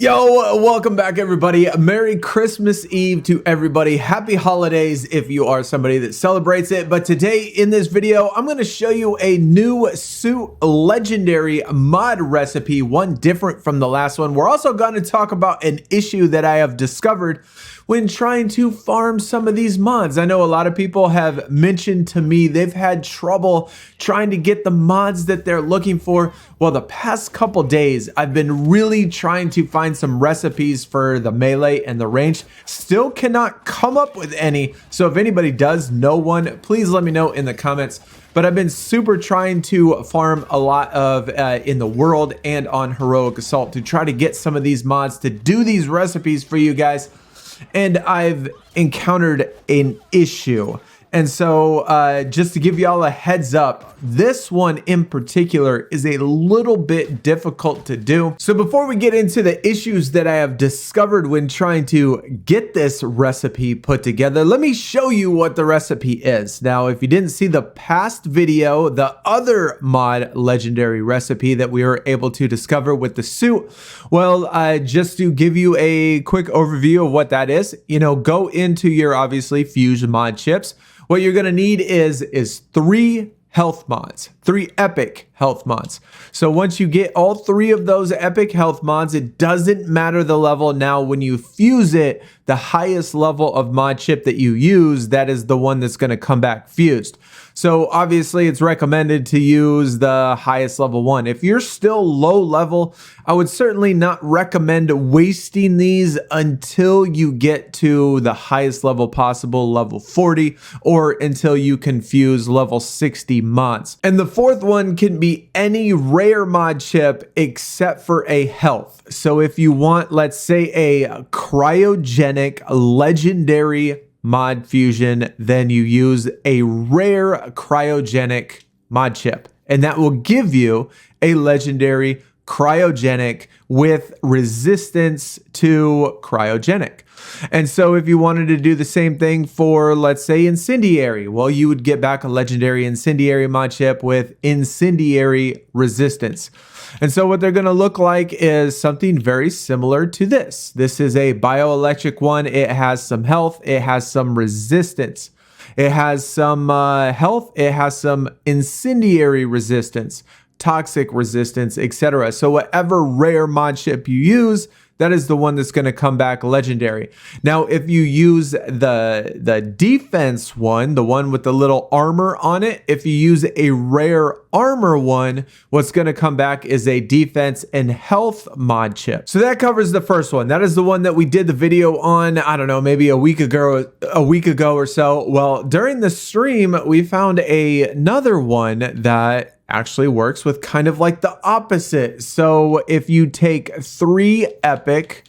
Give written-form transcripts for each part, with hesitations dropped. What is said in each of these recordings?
Yo, welcome back everybody. Merry Christmas Eve to everybody. Happy holidays if you are somebody that celebrates it. But today in this video, I'm going to show you a new suit legendary mod recipe, one different from the last one. We're also going to talk about an issue that I have discovered when trying to farm some of these mods. I know a lot of people have mentioned to me they've had trouble trying to get the mods that they're looking for. Well, the past couple days, I've been really trying to find some recipes for the melee and the ranged. Still cannot come up with any. So if anybody does know one, please let me know in the comments. But I've been super trying to farm a lot of in the world and on Heroic Assault to try to get some of these mods to do these recipes for you guys. And I've encountered an issue. And so just to give y'all a heads up, this one in particular is a little bit difficult to do. So before we get into the issues that I have discovered when trying to get this recipe put together, let me show you what the recipe is. Now, if you didn't see the past video, the other mod legendary recipe that we were able to discover with the suit, well, just to give you a quick overview of what that is, go into your obviously Fusion mod chips. What you're going to need is 3 health mods, 3 epic health mods. So once you get all 3 of those epic health mods, it doesn't matter the level. Now, when you fuse it, the highest level of mod chip that you use, that is the one that's going to come back fused. So obviously it's recommended to use the highest level one. If you're still low level, I would certainly not recommend wasting these until you get to the highest level possible, level 40, or until you can fuse level 60 mods. And the 4th one can be any rare mod chip except for a health. So if you want, let's say, a cryogenic legendary mod fusion, then you use a rare cryogenic mod chip, and that will give you a legendary cryogenic with resistance to cryogenic. And so if you wanted to do the same thing for, let's say, incendiary, well, you would get back a legendary incendiary mod chip with incendiary resistance. And so what they're going to look like is something very similar to this. This is a bioelectric one. It has some health. It has some resistance. It has some health. It has some incendiary resistance, toxic resistance, etc. So whatever rare mod chip you use, that is the one that's going to come back legendary. Now, if you use the defense one, the one with the little armor on it, if you use a rare armor one, what's going to come back is a defense and health mod chip. So that covers the first one. That is the one that we did the video on, I don't know, maybe a week ago or so. Well, during the stream, we found another one that actually works with kind of like the opposite. So if you take 3 epic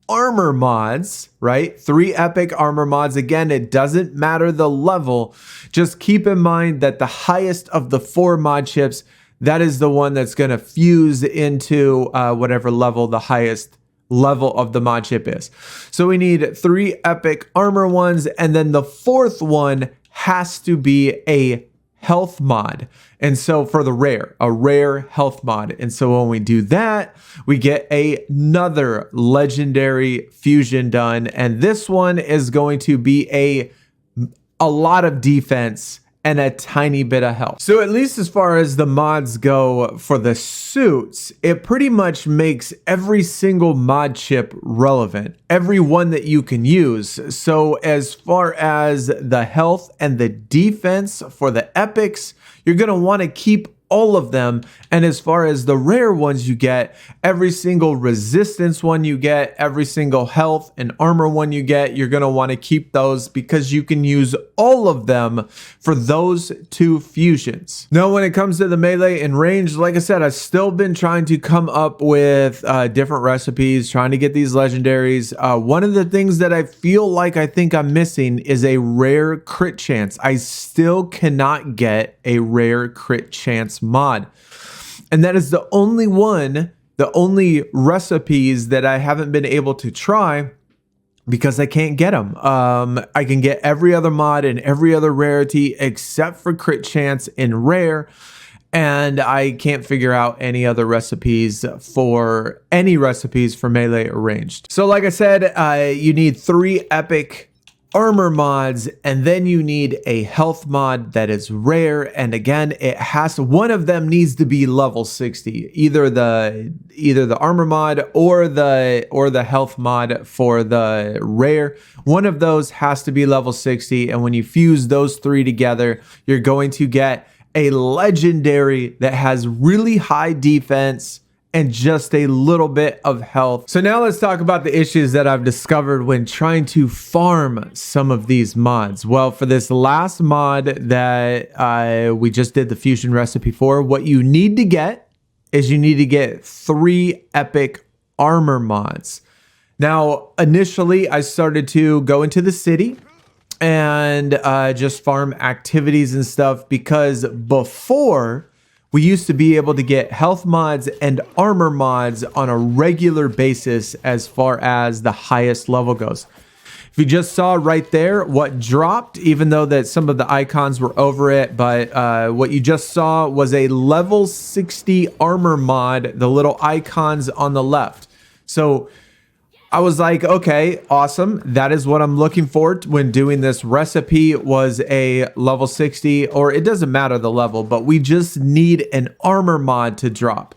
armor mods, right? 3 epic armor mods. Again, it doesn't matter the level. Just keep in mind that the highest of the 4 mod chips, that is the one that's going to fuse into whatever level the highest level of the mod chip is. So we need 3 epic armor ones, and then the 4th one has to be a health mod. And so for the rare, a rare health mod. And so when we do that, we get another legendary fusion done. And this one is going to be a lot of defense and a tiny bit of health. So at least as far as the mods go for the suits, it pretty much makes every single mod chip relevant, every one that you can use. So as far as the health and the defense for the epics, you're going to want to keep all of them. And as far as the rare ones you get, every single resistance one you get, every single health and armor one you get, you're going to want to keep those because you can use all of them for those 2 fusions. Now, when it comes to the melee and range, like I said, I've still been trying to come up with different recipes, trying to get these legendaries. One of the things that I feel like I think I'm missing is a rare crit chance. I still cannot get a rare crit chance mod. And that is the only recipes that I haven't been able to try because I can't get them. I can get every other mod and every other rarity except for crit chance and rare. and I can't figure out any other recipes for melee arranged. So like I said, you need 3 epic armor mods, and then you need a health mod that is rare. And again, one of them needs to be level 60, either the armor mod or the health mod for the rare. One of those has to be level 60, and when you fuse those 3 together, you're going to get a legendary that has really high defense and just a little bit of health. So now let's talk about the issues that I've discovered when trying to farm some of these mods. Well, for this last mod that we just did the fusion recipe for, what you need to get is you need to get 3 epic armor mods. Now, initially, I started to go into the city and just farm activities and stuff, because before we used to be able to get health mods and armor mods on a regular basis as far as the highest level goes. If you just saw right there what dropped, even though that some of the icons were over it, but what you just saw was a level 60 armor mod, the little icons on the left. So I was like, okay, awesome. That is what I'm looking for when doing this recipe, was a level 60, or it doesn't matter the level, but we just need an armor mod to drop.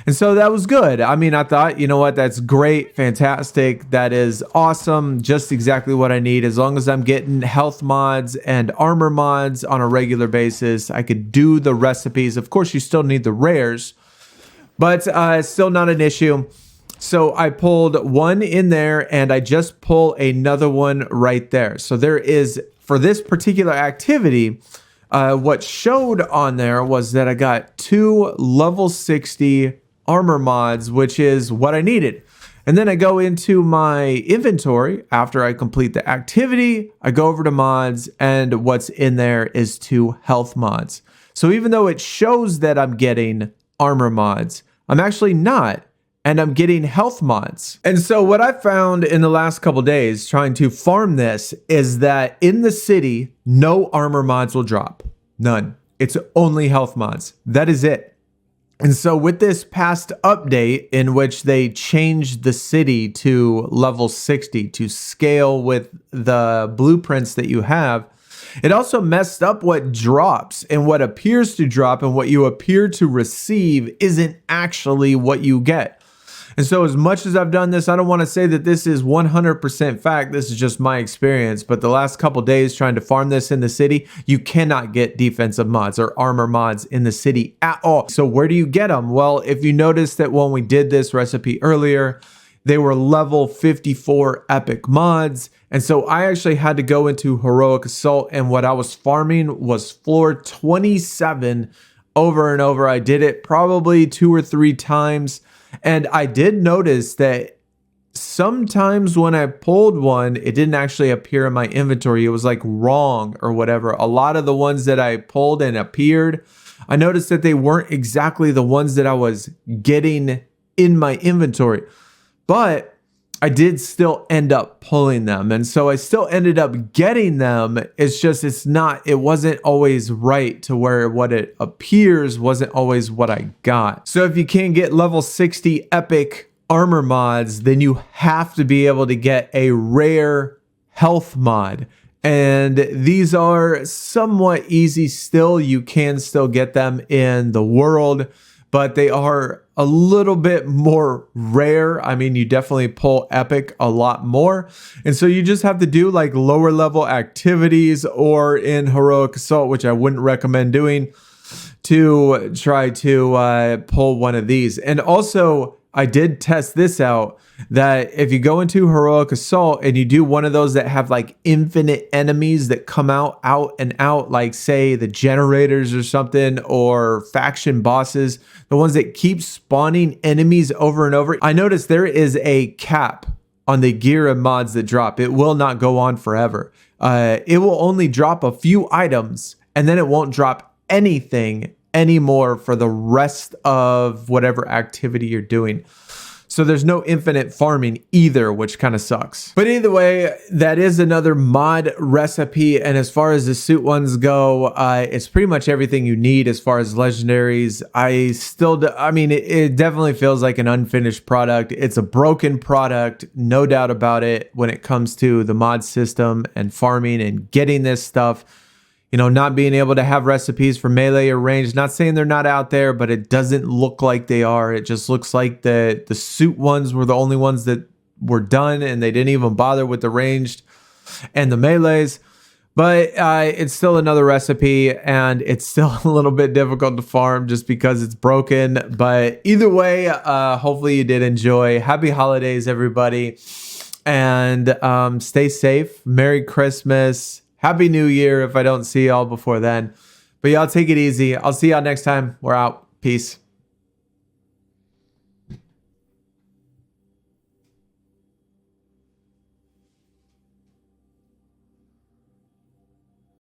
And so that was good. I mean, I thought, you know what, that's great, fantastic. That is awesome. Just exactly what I need. As long as I'm getting health mods and armor mods on a regular basis, I could do the recipes. Of course, you still need the rares, but still not an issue. So I pulled one in there, and I just pull another one right there. So there is, for this particular activity, what showed on there was that I got 2 level 60 armor mods, which is what I needed. And then I go into my inventory after I complete the activity. I go over to mods, and what's in there is 2 health mods. So even though it shows that I'm getting armor mods, I'm actually not. And I'm getting health mods. And so what I found in the last couple days trying to farm this is that in the city, no armor mods will drop. None. It's only health mods. That is it. And so with this past update, in which they changed the city to level 60 to scale with the blueprints that you have, it also messed up what drops, and what appears to drop and what you appear to receive isn't actually what you get. And so as much as I've done this, I don't want to say that this is 100% fact. This is just my experience. But the last couple days trying to farm this in the city, you cannot get defensive mods or armor mods in the city at all. So where do you get them? Well, if you notice that when we did this recipe earlier, they were level 54 epic mods. And so I actually had to go into Heroic Assault, and what I was farming was floor 27 over and over. I did it probably 2 or 3 times. And I did notice that sometimes when I pulled one, it didn't actually appear in my inventory. It was like wrong or whatever. A lot of the ones that I pulled and appeared, I noticed that they weren't exactly the ones that I was getting in my inventory. But I did still end up pulling them. And so I still ended up getting them. It's just, it wasn't always right to where what it appears wasn't always what I got. So if you can't get level 60 epic armor mods, then you have to be able to get a rare health mod. And these are somewhat easy still. You can still get them in the world, but they are a little bit more rare. I mean, you definitely pull epic a lot more. And so you just have to do like lower level activities, or in Heroic Assault, which I wouldn't recommend doing, to try to pull one of these. And also, I did test this out, that if you go into Heroic Assault and you do one of those that have like infinite enemies that come out and out, like say the generators or something, or faction bosses, the ones that keep spawning enemies over and over, I noticed there is a cap on the gear and mods that drop. It will not go on forever. It will only drop a few items, and then it won't drop anything anymore for the rest of whatever activity you're doing. So there's no infinite farming either, which kind of sucks. But either way, that is another mod recipe. And as far as the suit ones go, it's pretty much everything you need as far as legendaries. I mean, it definitely feels like an unfinished product. It's a broken product, no doubt about it, when it comes to the mod system and farming and getting this stuff. You know, not being able to have recipes for melee or range. Not saying they're not out there, but it doesn't look like they are. It just looks like the suit ones were the only ones that were done, and they didn't even bother with the ranged and the melees. But it's still another recipe, and it's still a little bit difficult to farm just because it's broken. But either way, hopefully you did enjoy. Happy holidays, everybody. And stay safe. Merry Christmas. Happy New Year if I don't see y'all before then. But y'all take it easy. I'll see y'all next time. We're out. Peace.